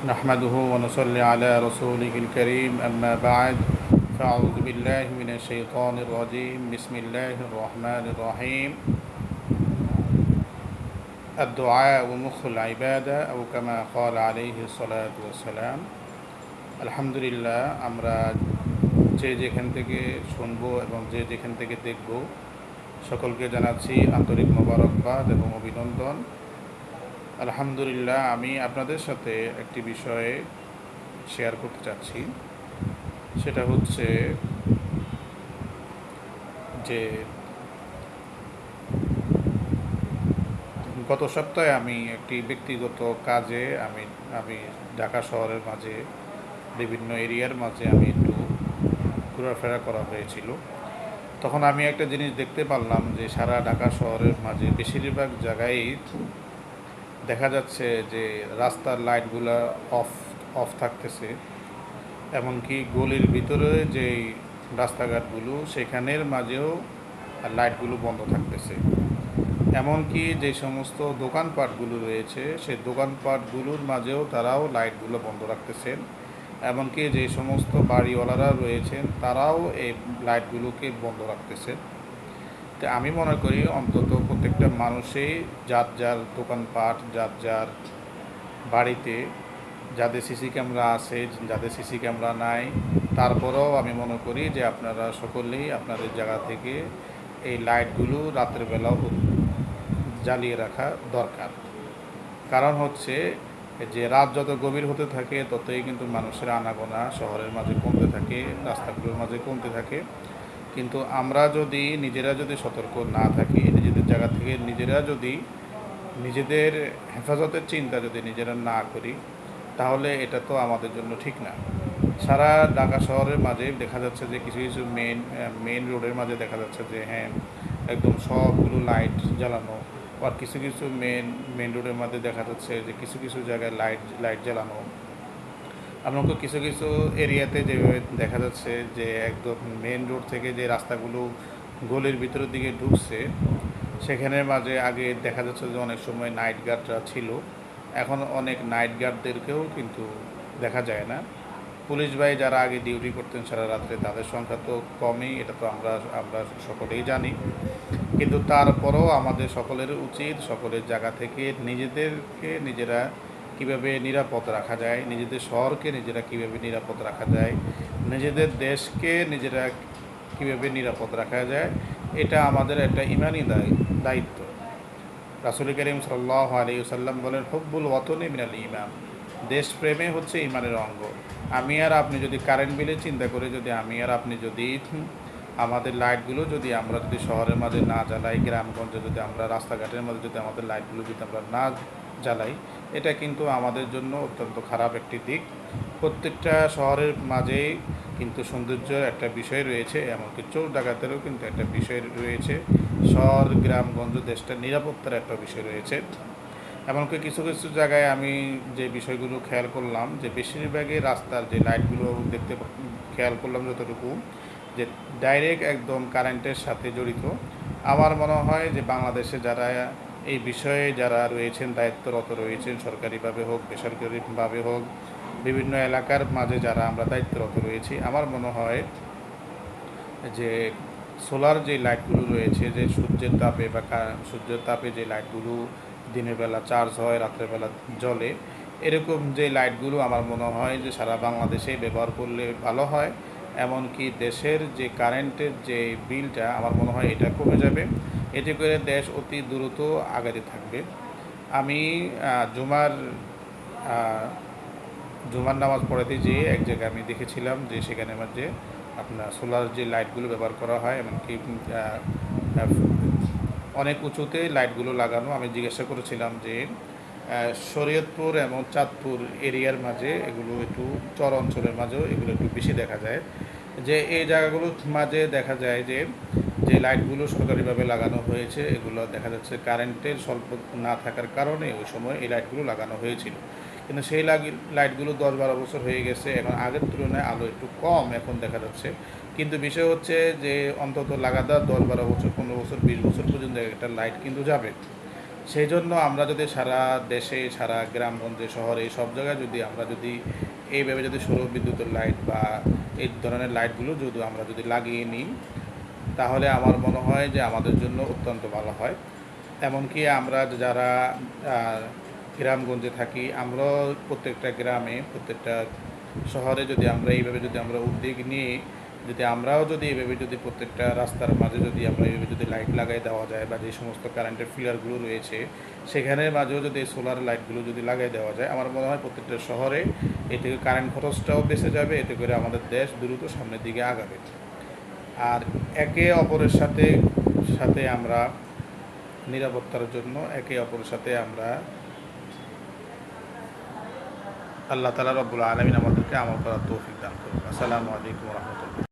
نحمده ونصلي على رسوله الكريم أما بعد فأعوذ بالله من الشيطان الرجيم بسم الله الرحمن الرحيم الدعاء مخ العبادة أو كما قال عليه الصلاة والسلام আলহামদুলিল্লাহ আমরা যে যেখান থেকে শুনবো এবং যে যেখান থেকে দেখব সকলকে জানাচ্ছি আন্তরিক মোবারকবাদ এবং অভিনন্দন। আলহামদুলিল্লাহ, আমি আপনাদের সাথে একটি বিষয়ে শেয়ার করতে চাচ্ছি। সেটা হচ্ছে যে গত সপ্তাহে আমি একটি ব্যক্তিগত কাজে আমি ঢাকা শহরের মাঝে বিভিন্ন এরিয়ার মাঝে আমি একটু ঘোরাফেরা করা হয়েছিল। তখন আমি একটা জিনিস দেখতে পারলাম যে সারা ঢাকা শহরের মাঝে বেশিরভাগ জায়গায় দেখা যাচ্ছে যে রাস্তার লাইটগুলো অফ অফ থাকতেছে, এমনকি গলির ভিতরে যেই রাস্তাঘাটগুলো সেখানের মাঝেও লাইটগুলো বন্ধ থাকতেছে। এমনকি যে সমস্ত দোকানপাটগুলো রয়েছে সেই দোকানপাটগুলোর মাঝেও তারাও লাইটগুলো বন্ধ রাখতেছেন। এমনকি যে সমস্ত বাড়িওয়ালারা রয়েছেন তারাও এই লাইটগুলোকে বন্ধ রাখতেছেন। তো আমি মনে করি অন্তত প্রত্যেকটা মানুষই যার যার দোকানপাট, যার যার বাড়িতে, যাদের সিসি ক্যামেরা আছে, যাদের সিসি ক্যামেরা নাই, তারপরেও আমি মনে করি যে আপনারা সকলেই আপনাদের জায়গা থেকে এই লাইটগুলো রাত্রেবেলাও জ্বালিয়ে রাখা দরকার। কারণ হচ্ছে যে রাত যত গভীর হতে থাকে ততই কিন্তু মানুষের আনাগোনা শহরের মাঝে কমতে থাকে, রাস্তাগুলোর মাঝে কমতে থাকে। কিন্তু আমরা যদি নিজেরা যদি সতর্ক না থাকি, নিজেদের জায়গা থেকে নিজেরা যদি নিজেদের হেফাজতের চিন্তা যদি নিজেরা না করি, তাহলে এটা তো আমাদের জন্য ঠিক না। সারা ঢাকা শহরের মাঝে দেখা যাচ্ছে যে কিছু কিছু মেন রোডের মাঝে দেখা যাচ্ছে যে হ্যাঁ একদম সবগুলো লাইট জ্বালানো, আর কিছু কিছু মেন রোডের মধ্যে দেখা যাচ্ছে যে কিছু কিছু জায়গায় লাইট জ্বালানো। এমনকি কিছু কিছু এরিয়াতে যেভাবে দেখা যাচ্ছে যে একদম মেন রোড থেকে যে রাস্তাগুলো গলির ভিতরের দিকে ঢুকছে সেখানের মাঝে আগে দেখা যাচ্ছে যে অনেক সময় নাইট গার্ডরা ছিল, এখন অনেক নাইট গার্ডদেরকেও কিন্তু দেখা যায় না। পুলিশ ভাই যারা আগে ডিউটি করতেন সারা রাত্রে তাদের সংখ্যা তো কমই, এটা তো আমরা আমরা সকলেই জানি। কিন্তু তারপরেও আমাদের সকলের উচিত সকলের জায়গা থেকে নিজেদেরকে নিজেরা কীভাবে নিরাপদ রাখা যায়, নিজেদের শহরকে নিজেরা কীভাবে নিরাপদ রাখা যায়, নিজেদের দেশকে নিজেরা কীভাবে নিরাপদ রাখা যায়, এটা আমাদের একটা ইমানি দায়িত্ব। রাসূল করিম সাল্লাল্লাহু আলাইহি ওয়াসাল্লাম বলেন, হুব্বুল ওয়াতনি মিনাল ঈমান, দেশপ্রেমে হচ্ছে ঈমানের অঙ্গ। আমি আর আপনি যদি কারেন্ট বিলে চিন্তা করে যদি আমি আর আপনি যদি আমাদের লাইটগুলো যদি আমরা যদি শহরের মাঝে না জ্বালাই, গ্রামগঞ্জে যদি আমরা রাস্তাঘাটের মধ্যে যদি আমাদের লাইটগুলো যদি আমরা না জ্বালাই, এটা কিন্তু আমাদের জন্য অত্যন্ত খারাপ একটি দিক। প্রত্যেকটা শহরের মাঝেই কিন্তু সৌন্দর্যের একটা বিষয় রয়েছে, এমনকি চোর ডাকাতেরও কিন্তু একটা বিষয় রয়েছে, শহর গ্রামগঞ্জ দেশটা নিরাপত্তার একটা বিষয় রয়েছে। এমনকি কিছু কিছু জায়গায় আমি যে বিষয়গুলো খেয়াল করলাম যে বেশিরভাগই রাস্তার যে লাইটগুলো খেয়াল করলাম যতটুকু যে ডাইরেক্ট একদম কারেন্টের সাথে জড়িত। আমার মনে হয় যে বাংলাদেশে যারা এই বিষয়ে যারা রয়েছেন, দায়িত্বরত রয়েছেন, সরকারিভাবে হোক বেসরকারিভাবে হোক, বিভিন্ন এলাকার মাঝে যারা আমরা দায়িত্বরত রয়েছি, আমার মনে হয় যে সোলার যে লাইটগুলো রয়েছে, যে সূর্যের তাপে যে লাইটগুলো দিনের বেলা চার্জ হয়, রাত্রেবেলা জ্বলে, এরকম যে লাইটগুলো আমার মনে হয় যে সারা বাংলাদেশে ব্যবহার করলে ভালো হয়। এমনকি দেশের যে কারেন্টের যে বিলটা আমার মনে হয় এটা কমে যাবে, এতে করে দেশ অতি দ্রুত আগাতে থাকবে। আমি জুমার জুমার নামাজ পড়াতে যেয়ে এক জায়গায় আমি দেখেছিলাম যে সেখানে মধ্যে আপনার সোলার যে লাইটগুলো ব্যবহার করা হয়, এমনকি অনেক উঁচুতে লাইটগুলো লাগানো। আমি জিজ্ঞাসা করেছিলাম যে শরীয়তপুর এবং চাঁদপুর এরিয়ার মাঝে এগুলো একটু চর অঞ্চলের মাঝেও এগুলো একটু বেশি দেখা যায়, যে এই জায়গাগুলোর মাঝে দেখা যায় যে যে লাইটগুলো সরকারিভাবে লাগানো হয়েছে এগুলো দেখা যাচ্ছে কারেন্টের স্বল্প না থাকার কারণে ওই সময় এই লাইটগুলো লাগানো হয়েছিল। কিন্তু সেই লাইটগুলো 10-12 বছর হয়ে গেছে, এখন আগের তুলনায় আলো একটু কম এখন দেখা যাচ্ছে। কিন্তু বিষয় হচ্ছে যে অন্তত লাগাতার 10-12 বছর, 15 বছর, 20 বছর পর্যন্ত একটা লাইট কিন্তু যাবে। সেই জন্য আমরা যদি সারা দেশে, সারা গ্রামগঞ্জে, শহরে সব জায়গায় আমরা যদি এইভাবে যদি সৌর বিদ্যুতের লাইট বা এই ধরনের লাইটগুলো যদি আমরা যদি লাগিয়ে নিই, তাহলে আমার মনে হয় যে আমাদের জন্য অত্যন্ত ভালো হয়। এমনকি আমরা যারা গ্রামগঞ্জে থাকি, আমরাও প্রত্যেকটা গ্রামে, প্রত্যেকটা শহরে যদি আমরা এইভাবে যদি আমরা উদ্যোগ নিয়ে যদি আমরাও যদি এভাবে যদি প্রত্যেকটা রাস্তার মাঝে যদি আমরা এইভাবে যদি লাইট লাগাই দেওয়া যায়, বা যে সমস্ত কারেন্টের ফিলারগুলো রয়েছে সেখানের মাঝেও যদি সোলার লাইটগুলো যদি লাগাই দেওয়া যায়, আমার মনে হয় প্রত্যেকটা শহরে এ থেকে কারেন্ট খরচটাও বেঁচে যাবে, এতে করে আমাদের দেশ দ্রুত সামনের দিকে আগাবে। আর একে অপরের সাথে সাথে আমরা নিরাপত্তার জন্য একে অপরের সাথে আমরা আল্লাহ তাআলা রব্বুল আলামিন আমাদেরকে আমল করার তৌফিক দান করুন। আসসালামু আলাইকুম ওয়া রাহমাতুল্লাহ।